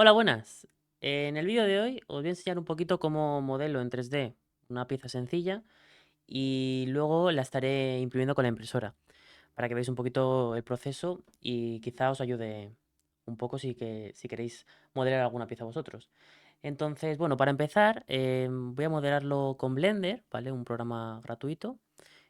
Hola, buenas. En el vídeo de hoy os voy a enseñar un poquito cómo modelo en 3D una pieza sencilla y luego la estaré imprimiendo con la impresora para que veáis un poquito el proceso y quizá os ayude un poco si queréis modelar alguna pieza vosotros. Entonces, bueno, para empezar voy a modelarlo con Blender, ¿vale? Un programa gratuito.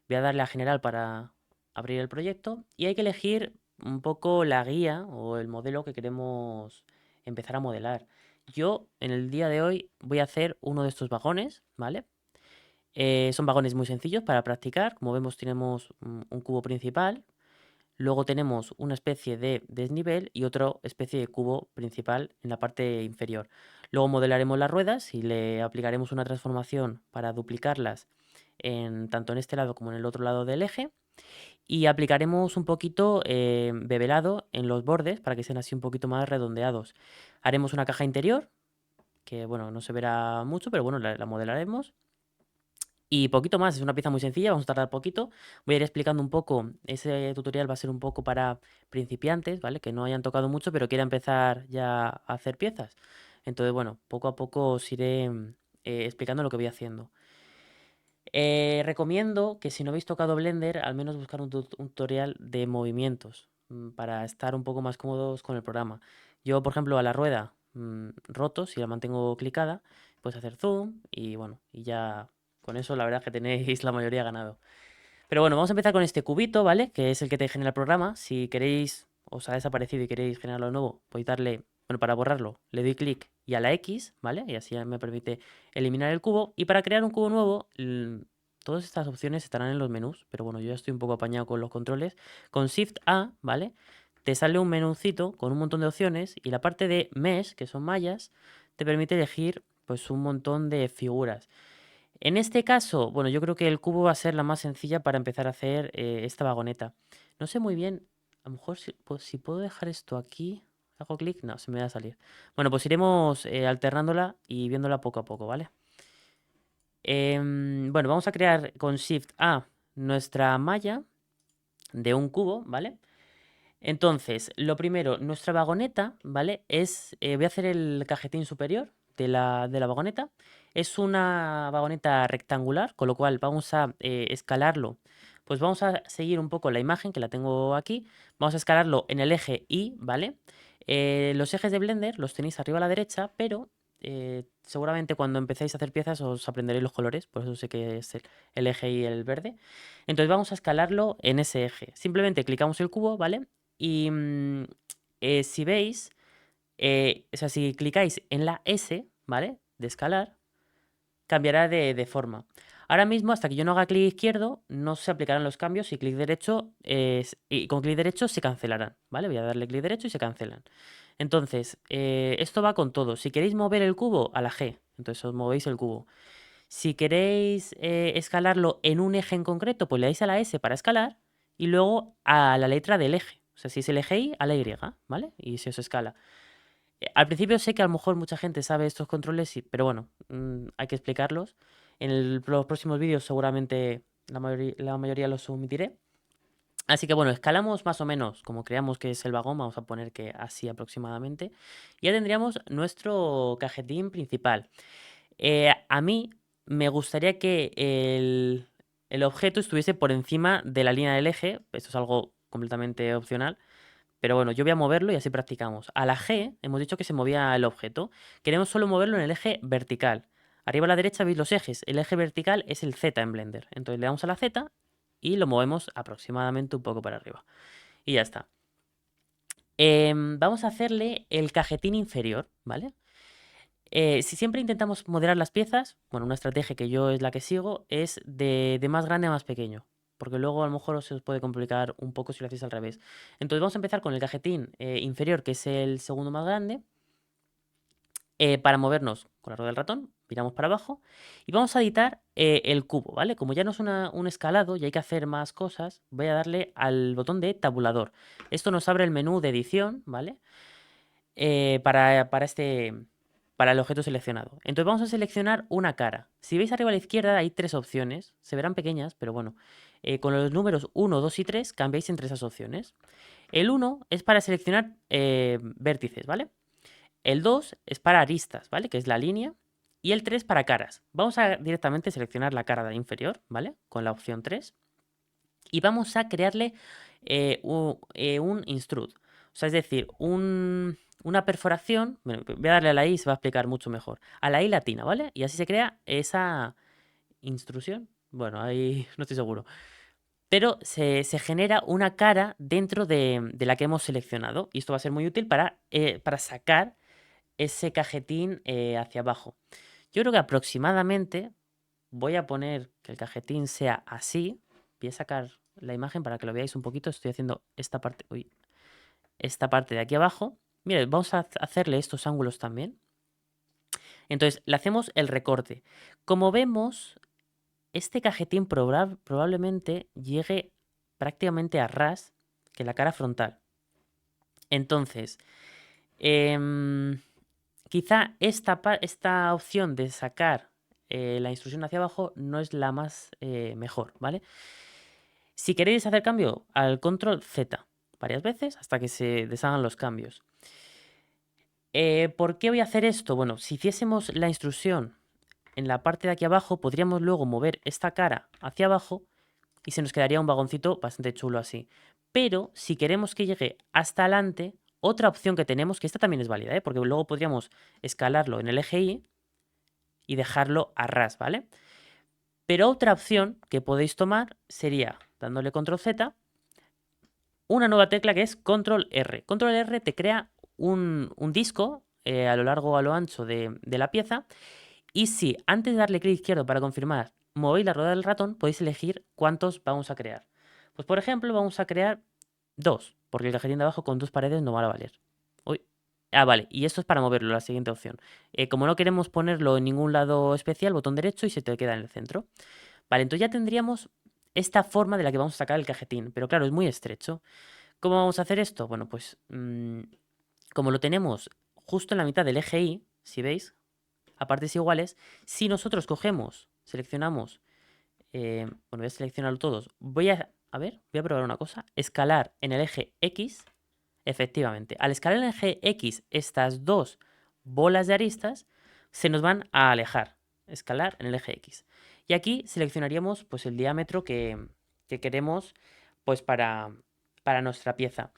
Voy a darle a general para abrir el proyecto y hay que elegir un poco la guía o el modelo que queremos empezar a modelar. Yo en el día de hoy voy a hacer uno de estos vagones, ¿vale? Son vagones muy sencillos para practicar. Como vemos tenemos un cubo principal, luego tenemos una especie de desnivel y otra especie de cubo principal en la parte inferior. Luego modelaremos las ruedas y le aplicaremos una transformación para duplicarlas tanto en este lado como en el otro lado del eje. Y aplicaremos un poquito bevelado en los bordes para que sean así un poquito más redondeados. Haremos una caja interior, que bueno, no se verá mucho, pero bueno, la modelaremos. Y poquito más, es una pieza muy sencilla, vamos a tardar poquito. Voy a ir explicando un poco, ese tutorial va a ser un poco para principiantes, ¿vale? Que no hayan tocado mucho, pero quieran empezar ya a hacer piezas. Entonces, bueno, poco a poco os iré explicando lo que voy haciendo. Recomiendo que si no habéis tocado Blender, al menos buscar un tutorial de movimientos para estar un poco más cómodos con el programa. Yo, por ejemplo, a la rueda roto, si la mantengo clicada, puedes hacer zoom y bueno, y ya con eso la verdad es que tenéis la mayoría ganado. Pero bueno, vamos a empezar con este cubito, ¿vale? Que es el que te genera el programa. Si queréis, os ha desaparecido y queréis generarlo de nuevo, podéis darle, bueno, para borrarlo, le doy clic y a la X, ¿vale? Y así ya me permite eliminar el cubo. Y para crear un cubo nuevo, todas estas opciones estarán en los menús, pero bueno, yo ya estoy un poco apañado con los controles. Con Shift A, ¿vale? Te sale un menucito con un montón de opciones y la parte de Mesh, que son mallas, te permite elegir pues un montón de figuras. En este caso, bueno, yo creo que el cubo va a ser la más sencilla para empezar a hacer esta vagoneta. No sé muy bien, a lo mejor si puedo dejar esto aquí, hago clic, no, se me va a salir. Bueno, pues iremos alternándola y viéndola poco a poco, ¿vale? Bueno, vamos a crear con Shift A nuestra malla de un cubo, ¿vale? Entonces, lo primero, nuestra vagoneta, ¿vale? Voy a hacer el cajetín superior de la vagoneta. Es una vagoneta rectangular, con lo cual vamos a escalarlo. Pues vamos a seguir un poco la imagen, que la tengo aquí. Vamos a escalarlo en el eje Y, ¿vale? Los ejes de Blender los tenéis arriba a la derecha, pero seguramente cuando empecéis a hacer piezas os aprenderéis los colores, por eso sé que es el eje Y el verde. Entonces vamos a escalarlo en ese eje. Simplemente clicamos el cubo, ¿vale? Y si veis, o sea, si clicáis en la S, ¿vale? De escalar, cambiará de forma. Ahora mismo, hasta que yo no haga clic izquierdo, no se aplicarán los cambios y clic derecho, y con clic derecho se cancelarán, ¿vale? Voy a darle clic derecho y se cancelan. Entonces, esto va con todo. Si queréis mover el cubo, a la G, entonces os movéis el cubo. Si queréis escalarlo en un eje en concreto, pues le dais a la S para escalar y luego a la letra del eje. O sea, si es el eje Y, a la Y, ¿vale? Y se os escala. Al principio sé que a lo mejor mucha gente sabe estos controles, pero bueno, hay que explicarlos. En los próximos vídeos seguramente la mayoría los omitiré. Así que bueno, escalamos más o menos como creamos que es el vagón, vamos a poner que así aproximadamente. Ya tendríamos nuestro cajetín principal. A mí me gustaría que el objeto estuviese por encima de la línea del eje. Esto es algo completamente opcional. Pero bueno, yo voy a moverlo y así practicamos. A la G hemos dicho que se movía el objeto. Queremos solo moverlo en el eje vertical. Arriba a la derecha veis los ejes. El eje vertical es el Z en Blender. Entonces le damos a la Z y lo movemos aproximadamente un poco para arriba. Y ya está. Vamos a hacerle el cajetín inferior, ¿vale? Si siempre intentamos modelar las piezas, bueno, una estrategia que yo es la que sigo, es de más grande a más pequeño, porque luego a lo mejor se os puede complicar un poco si lo hacéis al revés. Entonces vamos a empezar con el cajetín inferior, que es el segundo más grande, para movernos con la rueda del ratón, miramos para abajo y vamos a editar el cubo, ¿vale? Como ya no es un escalado y hay que hacer más cosas, voy a darle al botón de tabulador. Esto nos abre el menú de edición, ¿vale? Para el objeto seleccionado. Entonces vamos a seleccionar una cara. Si veis arriba a la izquierda hay tres opciones. Se verán pequeñas, pero bueno. Con los números 1, 2 y 3 cambiáis entre esas opciones. El 1 es para seleccionar vértices, ¿vale? El 2 es para aristas, ¿vale? Que es la línea. Y el 3 para caras. Vamos a directamente seleccionar la cara de inferior, ¿vale? Con la opción 3. Y vamos a crearle un instrut. O sea, es decir, una perforación. Bueno, voy a darle a la I y se va a explicar mucho mejor. A la I latina, ¿vale? Y así se crea esa instrucción. Bueno, ahí no estoy seguro. Pero se genera una cara dentro de la que hemos seleccionado. Y esto va a ser muy útil para sacar ese cajetín hacia abajo. Yo creo que aproximadamente voy a poner que el cajetín sea así. Voy a sacar la imagen para que lo veáis un poquito. Estoy haciendo esta parte, uy, esta parte de aquí abajo. Mire, vamos a hacerle estos ángulos también. Entonces, le hacemos el recorte. Como vemos, este cajetín probablemente llegue prácticamente a ras que la cara frontal. Entonces, quizá esta opción de sacar la instrucción hacia abajo no es la más mejor, ¿vale? Si queréis hacer cambio, al control Z varias veces hasta que se deshagan los cambios. ¿Por qué voy a hacer esto? Bueno, si hiciésemos la instrucción en la parte de aquí abajo, podríamos luego mover esta cara hacia abajo y se nos quedaría un vagoncito bastante chulo así. Pero si queremos que llegue hasta adelante, otra opción que tenemos, que esta también es válida, porque luego podríamos escalarlo en el eje Y y dejarlo a ras, ¿vale? Pero otra opción que podéis tomar sería, dándole control Z, una nueva tecla que es control R. Control R te crea un disco a lo largo o a lo ancho de la pieza. Y si antes de darle clic izquierdo para confirmar movéis la rueda del ratón, podéis elegir cuántos vamos a crear. Pues por ejemplo, vamos a crear 2, porque el cajetín de abajo con 2 paredes no va a valer. Uy. Ah, vale, y esto es para moverlo, la siguiente opción. Como no queremos ponerlo en ningún lado especial, botón derecho y se te queda en el centro. Vale, entonces ya tendríamos esta forma de la que vamos a sacar el cajetín, pero claro, es muy estrecho. ¿Cómo vamos a hacer esto? Bueno, pues como lo tenemos justo en la mitad del eje Y, si veis, a partes iguales, si nosotros cogemos, seleccionamos, bueno, voy a seleccionarlo todos, voy a probar una cosa, escalar en el eje X, efectivamente, al escalar en el eje X estas dos bolas de aristas se nos van a alejar, escalar en el eje X. Y aquí seleccionaríamos pues el diámetro que queremos pues para nuestra pieza.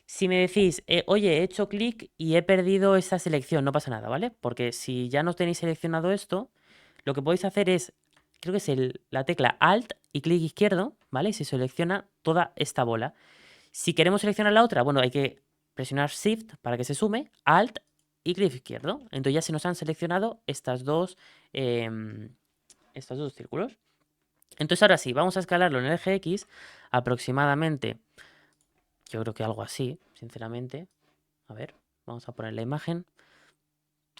Si me decís, oye, he hecho clic y he perdido esa selección, no pasa nada, ¿vale? Porque si ya no tenéis seleccionado esto, lo que podéis hacer es, creo que es la tecla Alt y clic izquierdo, ¿vale? Y se selecciona toda esta bola. Si queremos seleccionar la otra, bueno, hay que presionar Shift para que se sume, Alt y clic izquierdo. Entonces ya se nos han seleccionado estos dos círculos. Entonces ahora sí, vamos a escalarlo en el eje X aproximadamente. Yo creo que algo así, sinceramente. A ver, vamos a poner la imagen.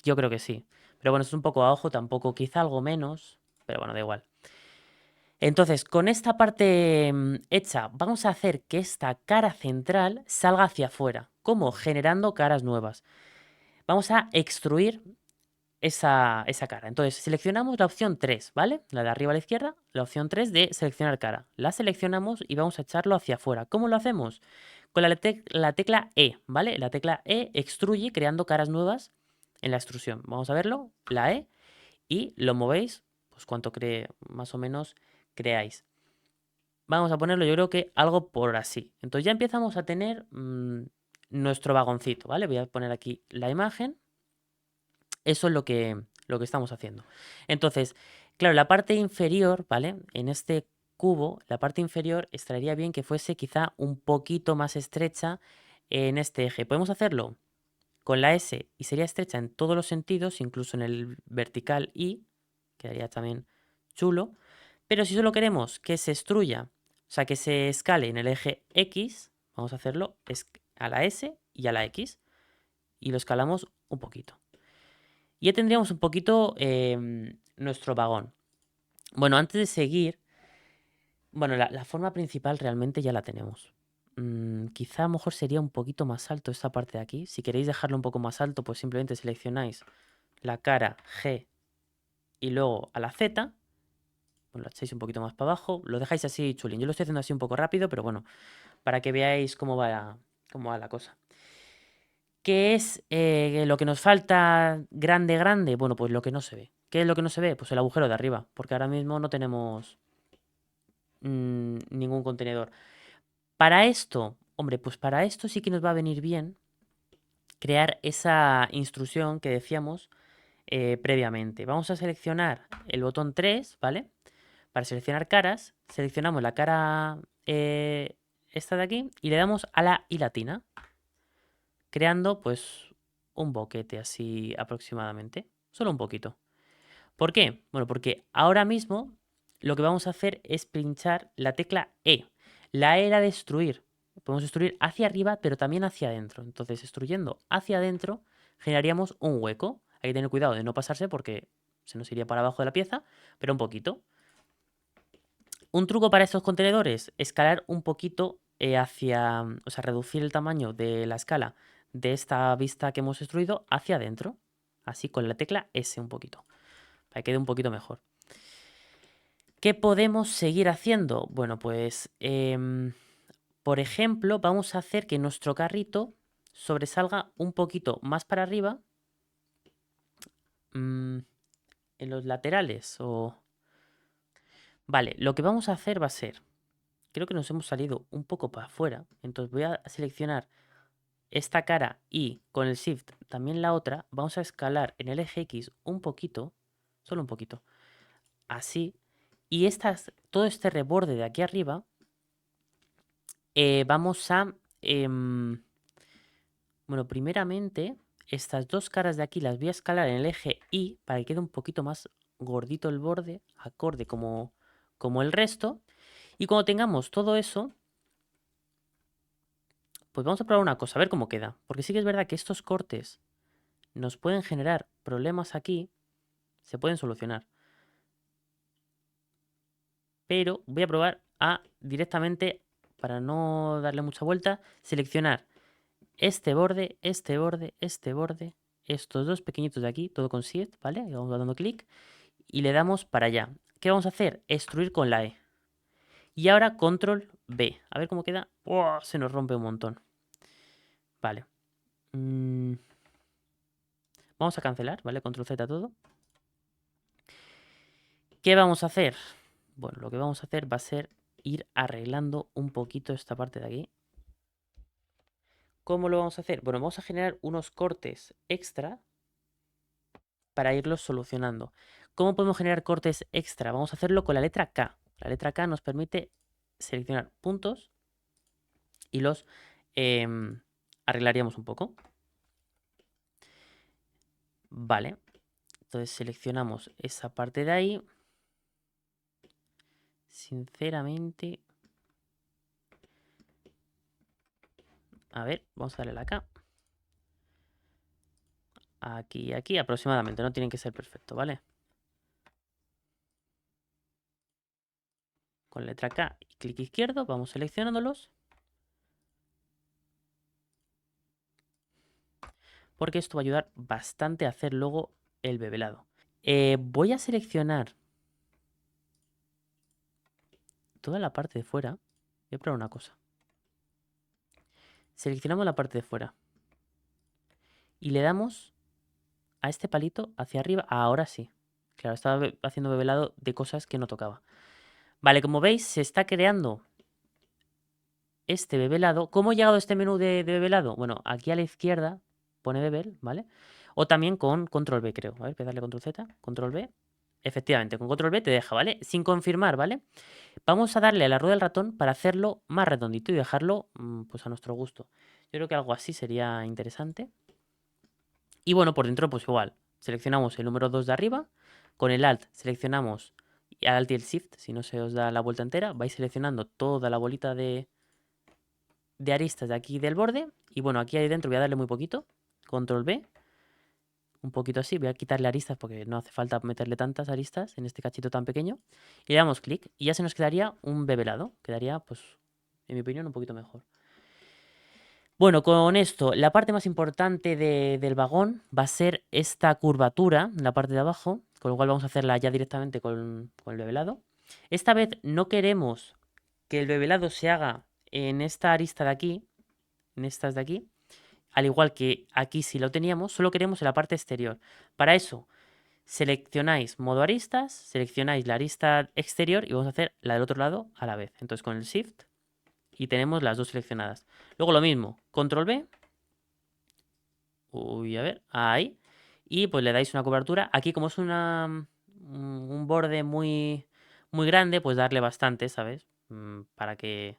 Yo creo que sí. Pero bueno, es un poco a ojo, tampoco, quizá algo menos. Pero bueno, da igual. Entonces, con esta parte hecha, vamos a hacer que esta cara central salga hacia afuera. ¿Cómo? Generando caras nuevas. Vamos a extruir esa cara. Entonces, seleccionamos la opción 3, ¿vale? La de arriba a la izquierda, la opción 3 de seleccionar cara. La seleccionamos y vamos a echarlo hacia afuera. ¿Cómo lo hacemos? Con la tecla E, ¿vale? La tecla E extruye creando caras nuevas en la extrusión. Vamos a verlo, la E, y lo movéis, pues cuanto cree, más o menos creáis. Vamos a ponerlo, yo creo que algo por así. Entonces ya empezamos a tener nuestro vagoncito, ¿vale? Voy a poner aquí la imagen. Eso es lo que estamos haciendo. Entonces, claro, la parte inferior, ¿vale? En este cubo, la parte inferior estaría bien que fuese quizá un poquito más estrecha en este eje. Podemos hacerlo con la S y sería estrecha en todos los sentidos, incluso en el vertical Y, quedaría también chulo. Pero si solo queremos que se extruya, o sea, que se escale en el eje X, vamos a hacerlo a la S y a la X. Y lo escalamos un poquito. Y ya tendríamos un poquito nuestro vagón. Bueno, antes de seguir, bueno, la forma principal realmente ya la tenemos. Quizá a lo mejor sería un poquito más alto esta parte de aquí. Si queréis dejarlo un poco más alto, pues simplemente seleccionáis la cara G y luego a la Z. Bueno, lo echáis un poquito más para abajo. Lo dejáis así chulín. Yo lo estoy haciendo así un poco rápido, pero bueno, para que veáis cómo va la cosa. ¿Qué es lo que nos falta grande, grande? Bueno, pues lo que no se ve. ¿Qué es lo que no se ve? Pues el agujero de arriba, porque ahora mismo no tenemos ningún contenedor. Para esto, hombre, pues para esto sí que nos va a venir bien crear esa instrucción que decíamos previamente. Vamos a seleccionar el botón 3, ¿vale? Para seleccionar caras, seleccionamos la cara esta de aquí y le damos a la I latina, creando pues un boquete así aproximadamente, solo un poquito. ¿Por qué? Bueno, porque ahora mismo lo que vamos a hacer es pinchar la tecla E. La E era destruir. Podemos destruir hacia arriba, pero también hacia adentro. Entonces, destruyendo hacia adentro, generaríamos un hueco. Hay que tener cuidado de no pasarse porque se nos iría para abajo de la pieza, pero un poquito. Un truco para estos contenedores, escalar un poquito hacia, o sea, reducir el tamaño de la escala de esta vista que hemos destruido hacia adentro. Así con la tecla S un poquito, para que quede un poquito mejor. ¿Qué podemos seguir haciendo? Bueno, pues, por ejemplo, vamos a hacer que nuestro carrito sobresalga un poquito más para arriba en los laterales. Vale, lo que vamos a hacer va a ser, creo que nos hemos salido un poco para afuera, entonces voy a seleccionar esta cara y con el Shift también la otra, vamos a escalar en el eje X un poquito, solo un poquito, así, y todo este reborde de aquí arriba vamos a... bueno, primeramente, estas dos caras de aquí las voy a escalar en el eje Y para que quede un poquito más gordito el borde, acorde como el resto. Y cuando tengamos todo eso, pues vamos a probar una cosa, a ver cómo queda. Porque sí que es verdad que estos cortes nos pueden generar problemas aquí, se pueden solucionar. Pero voy a probar a directamente, para no darle mucha vuelta, seleccionar este borde, este borde, este borde, estos dos pequeñitos de aquí, todo con Shift, ¿vale? Y vamos dando clic y le damos para allá. ¿Qué vamos a hacer? Extruir con la E. Y ahora Control B. A ver cómo queda. ¡Oh! Se nos rompe un montón. Vale. Vamos a cancelar, ¿vale? Control Z todo. ¿Qué vamos a hacer? Bueno, lo que vamos a hacer va a ser ir arreglando un poquito esta parte de aquí. ¿Cómo lo vamos a hacer? Bueno, vamos a generar unos cortes extra para irlos solucionando. ¿Cómo podemos generar cortes extra? Vamos a hacerlo con la letra K. La letra K nos permite seleccionar puntos y los arreglaríamos un poco. Vale. Entonces seleccionamos esa parte de ahí. Sinceramente... A ver, vamos a darle la K. Aquí y aquí aproximadamente. No tienen que ser perfecto, ¿vale? Con letra K y clic izquierdo vamos seleccionándolos. Porque esto va a ayudar bastante a hacer luego el bevelado. Voy a seleccionar toda la parte de fuera. Voy a probar una cosa. Seleccionamos la parte de fuera. Y le damos a este palito hacia arriba. Ahora sí. Claro, estaba haciendo bevelado de cosas que no tocaba. Vale, como veis, se está creando este bevelado. ¿Cómo he llegado a este menú de bevelado? Bueno, aquí a la izquierda pone bevel, ¿vale? O también con control B, creo. A ver, voy a darle control Z, control B. Efectivamente, con control B te deja, ¿vale? Sin confirmar, ¿vale? Vamos a darle a la rueda del ratón para hacerlo más redondito y dejarlo pues a nuestro gusto. Yo creo que algo así sería interesante. Y bueno, por dentro pues igual. Seleccionamos el número 2 de arriba. Con el Alt seleccionamos el Alt y el Shift, si no se os da la vuelta entera. Vais seleccionando toda la bolita de aristas de aquí del borde. Y bueno, aquí dentro voy a darle muy poquito. Control B. Un poquito así. Voy a quitarle aristas porque no hace falta meterle tantas aristas en este cachito tan pequeño. Y le damos clic y ya se nos quedaría un bevelado. Quedaría, pues, en mi opinión, un poquito mejor. Bueno, con esto, la parte más importante del vagón va a ser esta curvatura en la parte de abajo, con lo cual vamos a hacerla ya directamente con el bevelado. Esta vez no queremos que el bevelado se haga en esta arista de aquí, en estas de aquí, al igual que aquí sí lo teníamos, solo queremos en la parte exterior. Para eso, seleccionáis modo aristas, seleccionáis la arista exterior y vamos a hacer la del otro lado a la vez. Entonces con el Shift y tenemos las dos seleccionadas. Luego lo mismo, Control B. Uy, a ver, ahí. Y pues le dais una cobertura. Aquí como es un borde muy grande, pues darle bastante, ¿sabes? Pues para que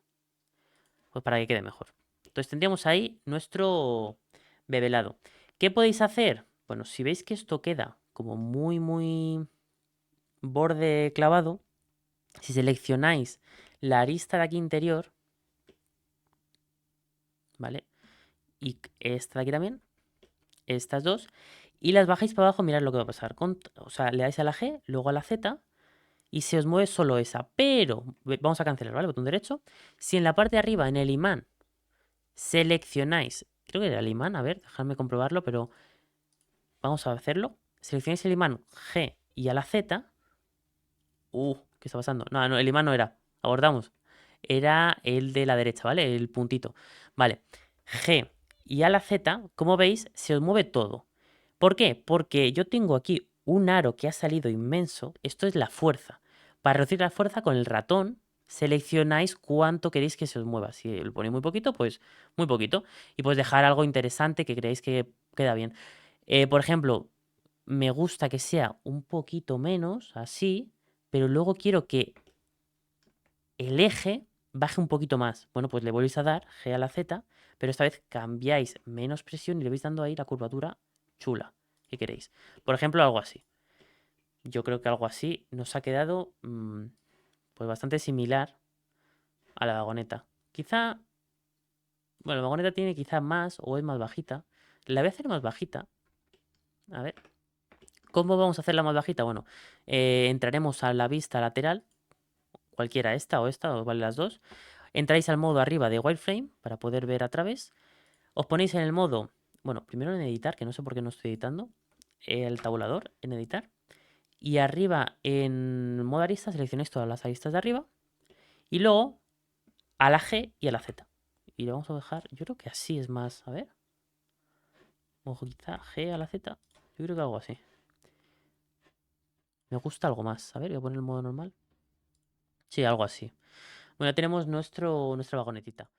quede mejor. Entonces tendríamos ahí nuestro bevelado. ¿Qué podéis hacer? Bueno, si veis que esto queda como muy borde clavado, si seleccionáis la arista de aquí interior, ¿vale? Y esta de aquí también, estas dos, y las bajáis para abajo, mirad lo que va a pasar. O sea, le dais a la G, luego a la Z, y se os mueve solo esa. Pero, vamos a cancelar, ¿vale? Botón derecho. Si en la parte de arriba, en el imán, seleccionáis, creo que era el imán, a ver, dejadme comprobarlo, pero vamos a hacerlo. Seleccionáis el imán G y a la Z. ¿Qué está pasando? No, no, el imán no era. Abordamos. Era el de la derecha, ¿vale? El puntito. Vale. G y a la Z, como veis, se os mueve todo. ¿Por qué? Porque yo tengo aquí un aro que ha salido inmenso. Esto es la fuerza. Para reducir la fuerza con el ratón, seleccionáis cuánto queréis que se os mueva. Si lo ponéis muy poquito, pues muy poquito. Y pues dejar algo interesante que creéis que queda bien. Por ejemplo, me gusta que sea un poquito menos, así, pero luego quiero que el eje baje un poquito más. Bueno, pues le volvéis a dar G a la Z, pero esta vez cambiáis menos presión y le vais dando ahí la curvatura chula que queréis. Por ejemplo, algo así. Yo creo que algo así nos ha quedado pues bastante similar a la vagoneta. Quizá, bueno, la vagoneta tiene quizá más o es más bajita. La voy a hacer más bajita. A ver. ¿Cómo vamos a hacerla más bajita? Bueno, entraremos a la vista lateral, cualquiera esta, o vale las dos. Entráis al modo arriba de wireframe para poder ver a través. Os ponéis en el modo, bueno, primero en editar, que no sé por qué no estoy editando, el tabulador en editar. Y arriba en modo arista seleccionáis todas las aristas de arriba. Y luego a la G y a la Z. Y lo vamos a dejar, yo creo que así es más, a ver. Ojo, quizá G a la Z. Yo creo que algo así. Me gusta algo más. A ver, voy a poner el modo normal. Sí, algo así. Bueno, ya tenemos nuestra vagonetita.